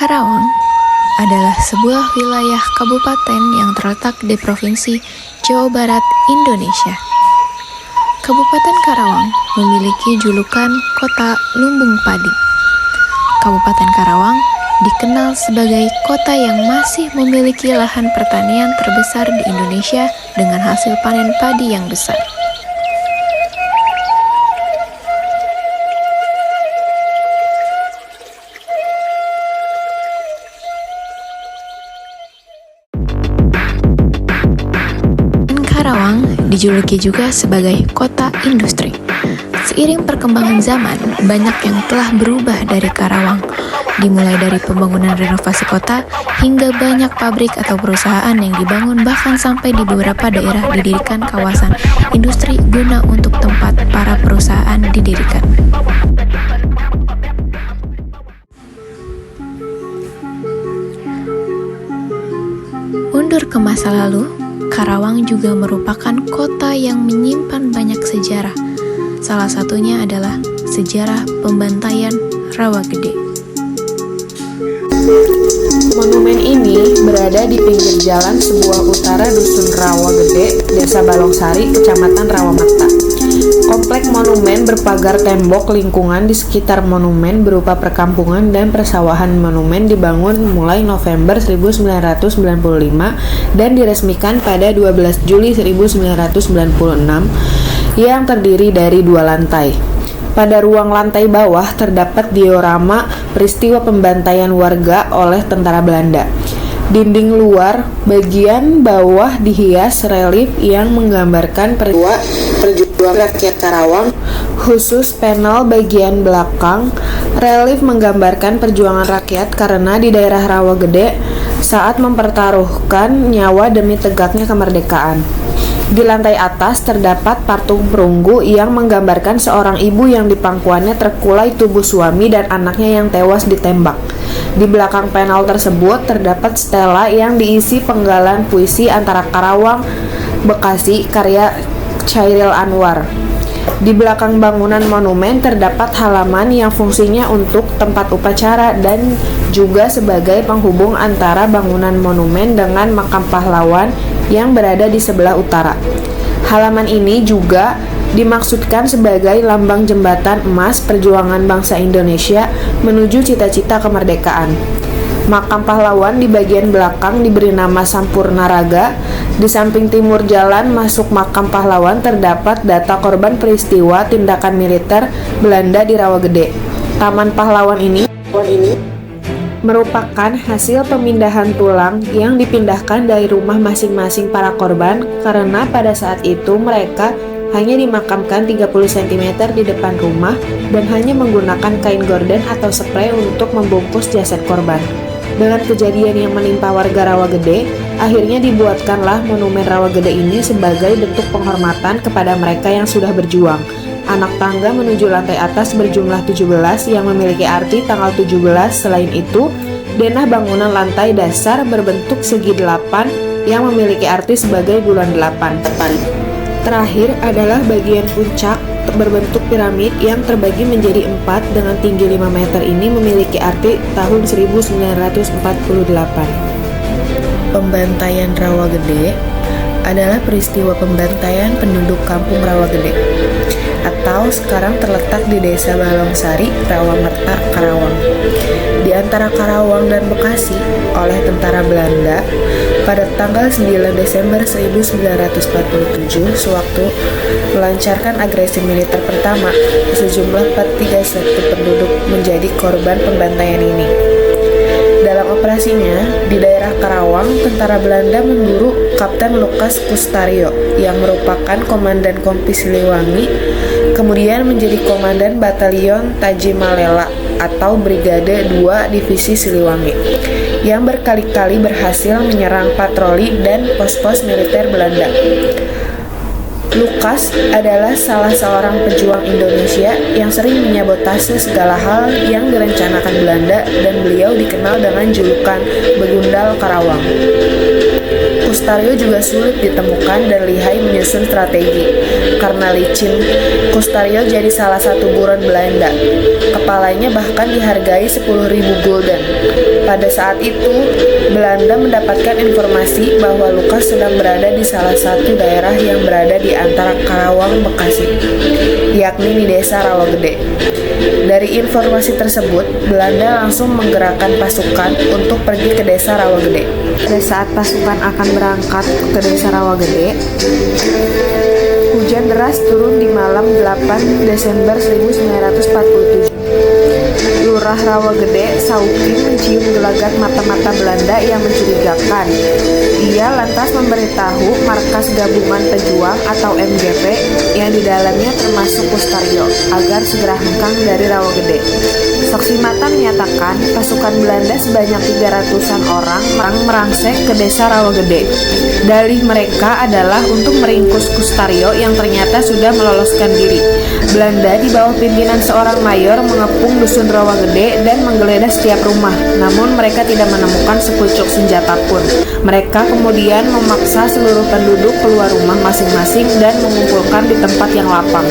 Karawang adalah sebuah wilayah kabupaten yang terletak di Provinsi Jawa Barat, Indonesia. Kabupaten Karawang memiliki julukan Kota Lumbung Padi. Kabupaten Karawang dikenal sebagai kota yang masih memiliki lahan pertanian terbesar di Indonesia dengan hasil panen padi yang besar. Karawang dijuluki juga sebagai kota industri. Seiring perkembangan zaman, banyak yang telah berubah dari Karawang, dimulai dari pembangunan renovasi kota hingga banyak pabrik atau perusahaan yang dibangun, bahkan sampai di beberapa daerah didirikan kawasan industri guna untuk tempat para perusahaan didirikan. Mundur ke masa lalu, Karawang juga merupakan kota yang menyimpan banyak sejarah. Salah satunya adalah sejarah pembantaian Rawagede. Monumen ini berada di pinggir jalan sebuah utara Dusun Rawagede, Desa Balongsari, Kecamatan Rawamerta. Komplek monumen berpagar tembok lingkungan di sekitar monumen berupa perkampungan dan persawahan. Monumen dibangun mulai November 1995 dan diresmikan pada 12 Juli 1996 yang terdiri dari 2 lantai. Pada ruang lantai bawah terdapat diorama peristiwa pembantaian warga oleh tentara Belanda. Dinding luar bagian bawah dihias relief yang menggambarkan perjuangan rakyat Karawang, khusus panel bagian belakang. Relief menggambarkan perjuangan rakyat karena di daerah Rawagede saat mempertaruhkan nyawa demi tegaknya kemerdekaan. Di lantai atas terdapat patung perunggu yang menggambarkan seorang ibu yang di pangkuannya terkulai tubuh suami dan anaknya yang tewas ditembak. Di belakang panel tersebut terdapat stela yang diisi penggalan puisi antara Karawang, Bekasi karya Chairil Anwar. Di belakang bangunan monumen terdapat halaman yang fungsinya untuk tempat upacara dan juga sebagai penghubung antara bangunan monumen dengan makam pahlawan yang berada di sebelah utara. Halaman ini juga dimaksudkan sebagai lambang jembatan emas perjuangan bangsa Indonesia menuju cita-cita kemerdekaan. Makam pahlawan di bagian belakang diberi nama Sampurna Raga. Di samping timur jalan masuk makam pahlawan terdapat data korban peristiwa tindakan militer Belanda di Rawagede. Taman pahlawan ini merupakan hasil pemindahan tulang yang dipindahkan dari rumah masing-masing para korban karena pada saat itu mereka hanya dimakamkan 30 cm di depan rumah dan hanya menggunakan kain gorden atau spray untuk membungkus jasad korban. Dengan kejadian yang menimpa warga Rawagede, akhirnya dibuatkanlah monumen Rawagede ini sebagai bentuk penghormatan kepada mereka yang sudah berjuang. Anak tangga menuju lantai atas berjumlah 17 yang memiliki arti tanggal 17. Selain itu, denah bangunan lantai dasar berbentuk segi 8 yang memiliki arti sebagai bulan 8. Terakhir adalah bagian puncak berbentuk piramid yang terbagi menjadi 4 dengan tinggi 5 meter ini memiliki arti tahun 1948. Pembantaian Rawagede adalah peristiwa pembantaian penduduk kampung Rawagede atau sekarang terletak di Desa Balongsari, Rawamerta, Karawang. Di antara Karawang dan Bekasi oleh tentara Belanda pada tanggal 9 Desember 1947 sewaktu melancarkan agresi militer pertama, sejumlah 31 penduduk menjadi korban pembantaian ini. Dalam operasinya, di daerah Karawang, tentara Belanda memburu Kapten Lukas Kustario yang merupakan komandan Kompi Siliwangi, kemudian menjadi komandan Batalion Tajimalela atau Brigade 2 Divisi Siliwangi, yang berkali-kali berhasil menyerang patroli dan pos-pos militer Belanda. Lukas adalah salah seorang pejuang Indonesia yang sering menyabotase segala hal yang direncanakan Belanda dan beliau dikenal dengan julukan Begundal Karawang. Kustario juga sulit ditemukan dan lihai menyusun strategi. Karena licin, Kustario jadi salah satu buron Belanda. Kepalanya bahkan dihargai 10.000 gulden. Pada saat itu, Belanda mendapatkan informasi bahwa Lukas sedang berada di salah satu daerah yang berada di antara Karawang Bekasi, yakni di desa Rawagede. Dari informasi tersebut, Belanda langsung menggerakkan pasukan untuk pergi ke desa Rawagede. Pada saat pasukan akan berangkat ke desa Rawagede, hujan deras turun di malam 8 Desember 1947. Lurah Rawagede, Saukin, mencium gelagat mata-mata Belanda yang mencurigakan. Ia lantas memberitahu markas gabungan pejuang atau MGP yang di dalamnya termasuk Kustario agar segera hengkang dari Rawagede. Saksi mata menyatakan pasukan Belanda sebanyak 300-an orang merangsek ke desa Rawagede. Dalih mereka adalah untuk meringkus Kustario yang ternyata sudah meloloskan diri. Belanda di bawah pimpinan seorang mayor mengepung dusun Rawagede dan menggeledah setiap rumah, namun mereka tidak menemukan sepucuk senjata pun. Mereka kemudian memaksa seluruh penduduk keluar rumah masing-masing dan mengumpulkan di tempat yang lapang.